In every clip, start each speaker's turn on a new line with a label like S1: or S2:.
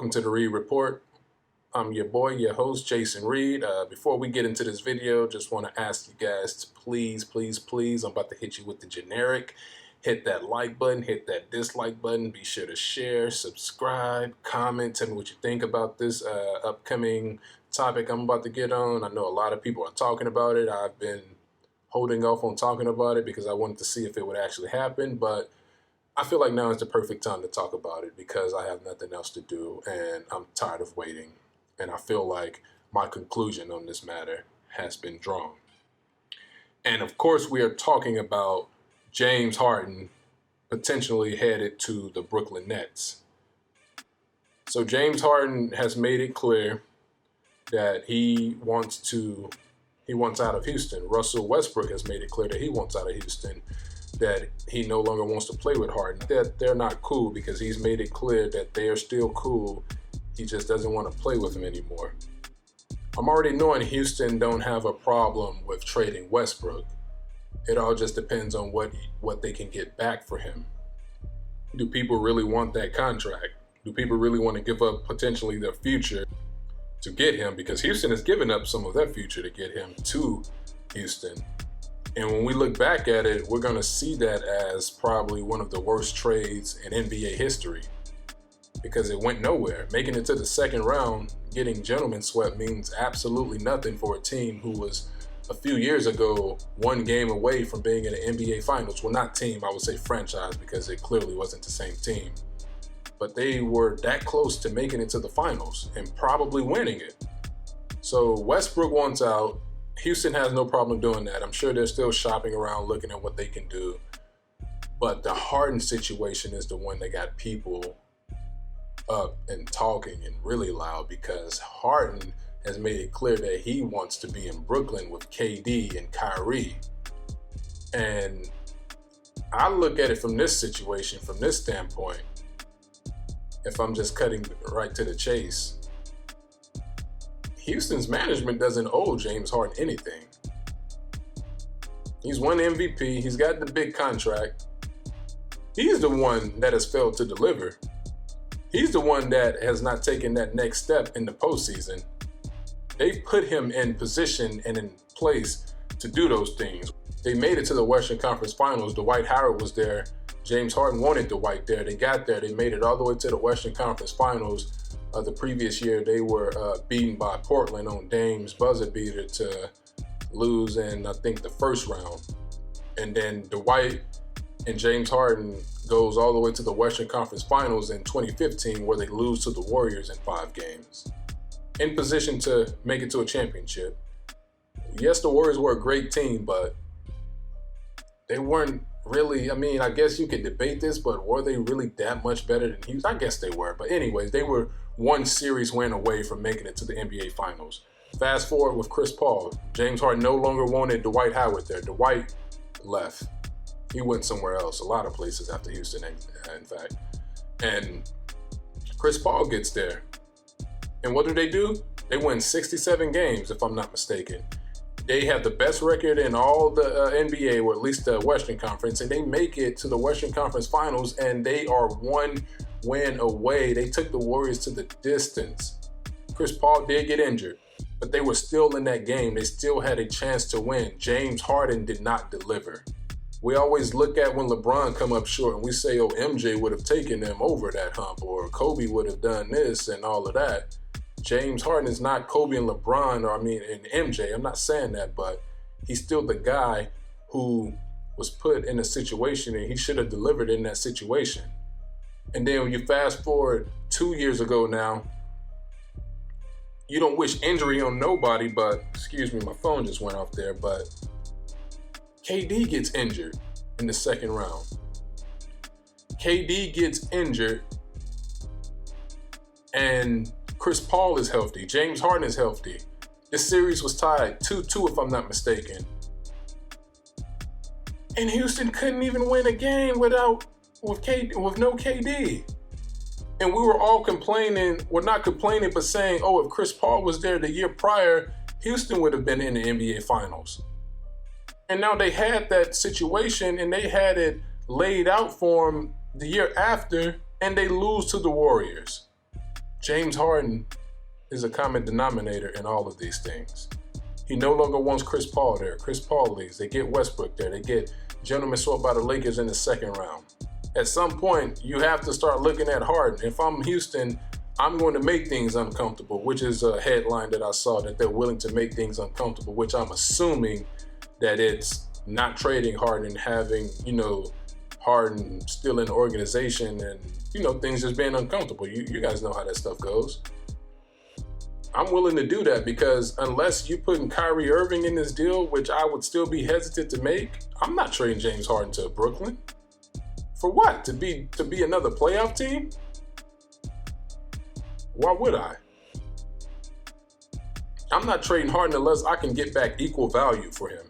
S1: Welcome to the Reed Report. I'm your boy, your host, Jason Reed. Before we get into this video, just want to ask you guys to please, I'm about to hit you with the generic. Hit that like button, hit that dislike button. Be sure to share, subscribe, comment, tell me what you think about this upcoming topic I'm about to get on. I know a lot of people are talking about it. I've been holding off on talking about it because I wanted to see if it would actually happen, but I feel like now is the perfect time to talk about it because I have nothing else to do and I'm tired of waiting. And I feel like my conclusion on this matter has been drawn. And of course, we are talking about James Harden potentially headed to the Brooklyn Nets. So James Harden has made it clear that he wants out of Houston. Russell Westbrook has made it clear that he wants out of Houston, that he no longer wants to play with Harden, that they're not cool because he's made it clear that they are still cool. He just doesn't want to play with him anymore. I'm already knowing Houston don't have a problem with trading Westbrook. It all just depends on what they can get back for him. Do people really want that contract? Do people really want to give up potentially their future to get him? Because Houston has given up some of their future to get him to Houston. And when we look back at it, we're going to see that as probably one of the worst trades in NBA history because it went nowhere. Making it to the second round, getting gentlemen swept means absolutely nothing for a team who was a few years ago one game away from being in the NBA Finals. Well, not team, I would say franchise because it clearly wasn't the same team. But they were that close to making it to the finals and probably winning it. So Westbrook wants out. Houston has no problem doing that. I'm sure they're still shopping around looking at what they can do. But the Harden situation is the one that got people up and talking and really loud because Harden has made it clear that he wants to be in Brooklyn with KD and Kyrie. And I look at it from this situation, from this standpoint, if I'm just cutting right to the chase, Houston's management doesn't owe James Harden anything. He's won MVP. He's got the big contract. He's the one that has failed to deliver. He's the one that has not taken that next step in the postseason. They've put him in position and in place to do those things. They made it to the Western Conference Finals. Dwight Howard was there. James Harden wanted Dwight there. They got there. They made it all the way to the Western Conference Finals. The previous year, they were beaten by Portland on Dame's buzzer beater to lose in, I think, the first round. And then Dwight and James Harden goes all the way to the Western Conference Finals in 2015, where they lose to the Warriors in 5 games. In position to make it to a championship. Yes, the Warriors were a great team, but they weren't really, I guess you could debate this, but were they really that much better than Houston? I guess they were. But anyways, they were one series win away from making it to the NBA Finals. Fast forward with Chris Paul. James Harden no longer wanted Dwight Howard there. Dwight left. He went somewhere else, a lot of places after Houston, in fact. And Chris Paul gets there. And what do? They win 67 games, if I'm not mistaken. They have the best record in all the NBA, or at least the Western Conference, and they make it to the Western Conference Finals, and they are one win away. They took the Warriors to the distance. Chris Paul did get injured, but they were still in that game. They still had a chance to win. James Harden did not deliver. We always look at when LeBron come up short, and we say, oh, MJ would have taken them over that hump, or Kobe would have done this and all of that. James Harden is not Kobe and LeBron, and MJ. I'm not saying that, but he's still the guy who was put in a situation and he should have delivered in that situation. And then when you fast forward 2 years ago now, you don't wish injury on nobody, but, excuse me, my phone just went off there, but KD gets injured in the second round. KD gets injured and Chris Paul is healthy. James Harden is healthy. This series was tied 2-2, if I'm not mistaken. And Houston couldn't even win a game with no KD. And we were all complaining, well, not complaining, but saying, oh, if Chris Paul was there the year prior, Houston would have been in the NBA Finals. And now they had that situation and they had it laid out for them the year after, and they lose to the Warriors. James Harden is a common denominator in all of these things. He no longer wants Chris Paul there. Chris Paul leaves. They get Westbrook there. They get gentlemen swept by the Lakers in the second round. At some point, you have to start looking at Harden. If I'm Houston, I'm going to make things uncomfortable, which is a headline that I saw, that they're willing to make things uncomfortable, which I'm assuming that it's not trading Harden, having, Harden still in the organization and, things just being uncomfortable. You guys know how that stuff goes. I'm willing to do that because unless you're putting Kyrie Irving in this deal, which I would still be hesitant to make, I'm not trading James Harden to Brooklyn. For what? To be another playoff team? Why would I? I'm not trading Harden unless I can get back equal value for him.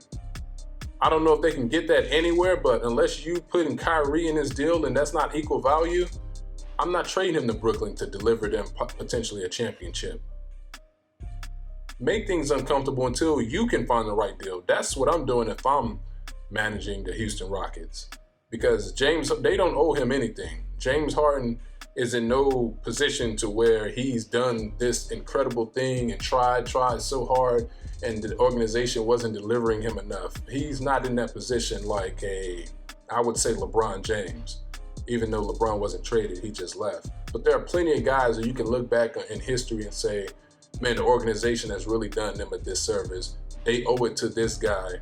S1: I don't know if they can get that anywhere, but unless you putting Kyrie in this deal and that's not equal value, I'm not trading him to Brooklyn to deliver them potentially a championship. Make things uncomfortable until you can find the right deal. That's what I'm doing if I'm managing the Houston Rockets. Because they don't owe him anything. James Harden is in no position to where he's done this incredible thing and tried so hard and the organization wasn't delivering him enough. He's not in that position like I would say LeBron James. Even though LeBron wasn't traded, he just left. But there are plenty of guys that you can look back in history and say, man, the organization has really done them a disservice. They owe it to this guy.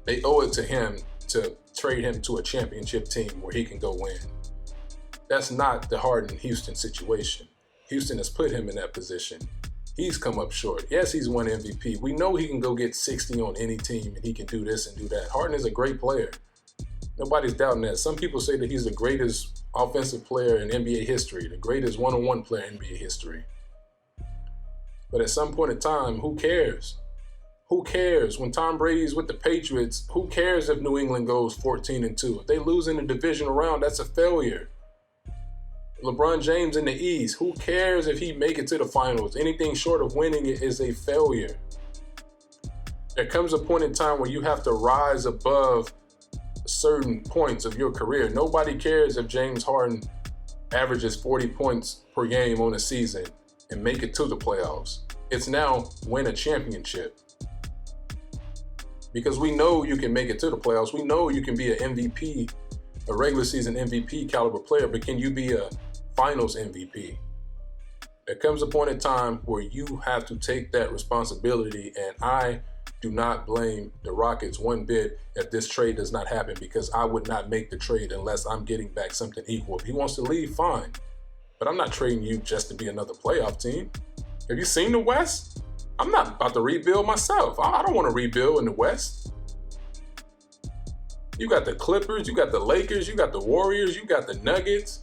S1: They owe it to him to trade him to a championship team where he can go win. That's not the Harden-Houston situation. Houston has put him in that position. He's come up short. Yes, he's won MVP. We know he can go get 60 on any team and he can do this and do that. Harden is a great player. Nobody's doubting that. Some people say that he's the greatest offensive player in NBA history, the greatest one-on-one player in NBA history. But at some point in time, who cares? Who cares? When Tom Brady's with the Patriots, who cares if New England goes 14-2? If they lose in the divisional round, that's a failure. LeBron James in the East, who cares if he make it to the finals? Anything short of winning it is a failure. There comes a point in time where you have to rise above certain points of your career. Nobody cares if James Harden averages 40 points per game on a season and make it to the playoffs. It's now win a championship. Because we know you can make it to the playoffs. We know you can be an MVP, a regular season MVP caliber player, but can you be a finals MVP? There comes a point in time where you have to take that responsibility, and I do not blame the Rockets one bit if this trade does not happen, because I would not make the trade unless I'm getting back something equal. If he wants to leave, fine. But I'm not trading you just to be another playoff team. Have you seen the West? I'm not about to rebuild myself. I don't want to rebuild in the West. You got the Clippers, you got the Lakers, you got the Warriors, you got the Nuggets.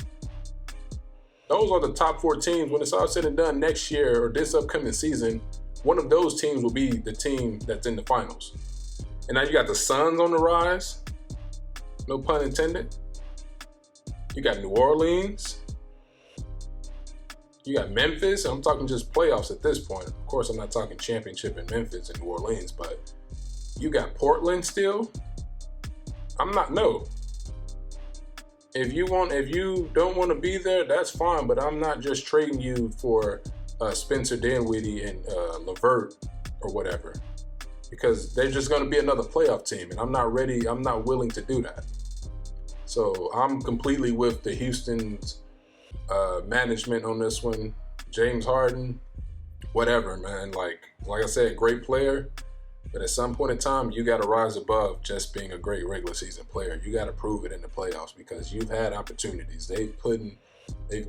S1: Those are the top 4 teams. When it's all said and done next year or this upcoming season, one of those teams will be the team that's in the finals. And now you got the Suns on the rise. No pun intended. You got New Orleans. You got Memphis. I'm talking just playoffs at this point. Of course, I'm not talking championship in Memphis and New Orleans, but you got Portland still. No. If you don't want to be there, that's fine, but I'm not just trading you for Spencer Dinwiddie and LeVert or whatever, because they're just going to be another playoff team, and I'm not willing to do that. So I'm completely with the Houston's management on this one. James Harden, whatever, man. Like I said, great player. But at some point in time, you got to rise above just being a great regular season player. You got to prove it in the playoffs, because you've had opportunities. They've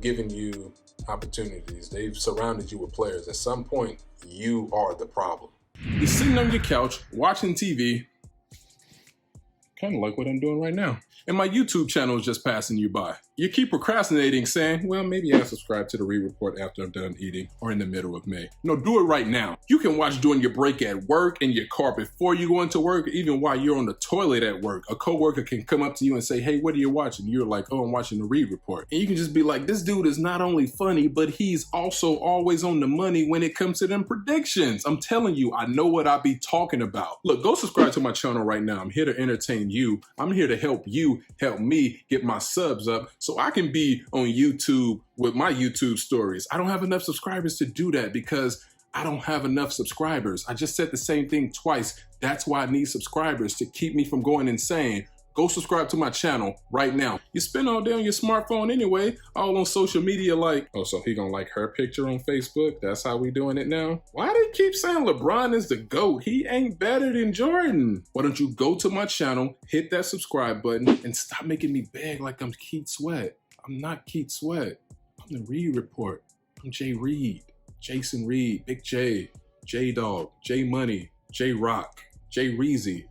S1: given you opportunities. They've surrounded you with players. At some point, you are the problem.
S2: You're sitting on your couch, watching TV, kind of like what I'm doing right now. And my YouTube channel is just passing you by. You keep procrastinating, saying, well, maybe I'll subscribe to the Reed Report after I'm done eating or in the middle of May. No, do it right now. You can watch during your break at work, in your car before you go into work, even while you're on the toilet at work. A coworker can come up to you and say, hey, what are you watching? You're like, oh, I'm watching the Reed Report. And you can just be like, this dude is not only funny, but he's also always on the money when it comes to them predictions. I'm telling you, I know what I be talking about. Look, go subscribe to my channel right now. I'm here to entertain you. I'm here to help you help me get my subs up so I can be on YouTube with my YouTube stories. I don't have enough subscribers to do that because I don't have enough subscribers. I just said the same thing twice. That's why I need subscribers to keep me from going insane. Go subscribe to my channel right now. You spend all day on your smartphone anyway, all on social media like, oh, so he gonna like her picture on Facebook? That's how we doing it now? Why do they keep saying LeBron is the GOAT? He ain't better than Jordan. Why don't you go to my channel, hit that subscribe button, and stop making me beg like I'm Keith Sweat. I'm not Keith Sweat. I'm the Reed Report. I'm Jay Reed, Jason Reed, Big J, J Dog, J Money, J Rock, J Reezy.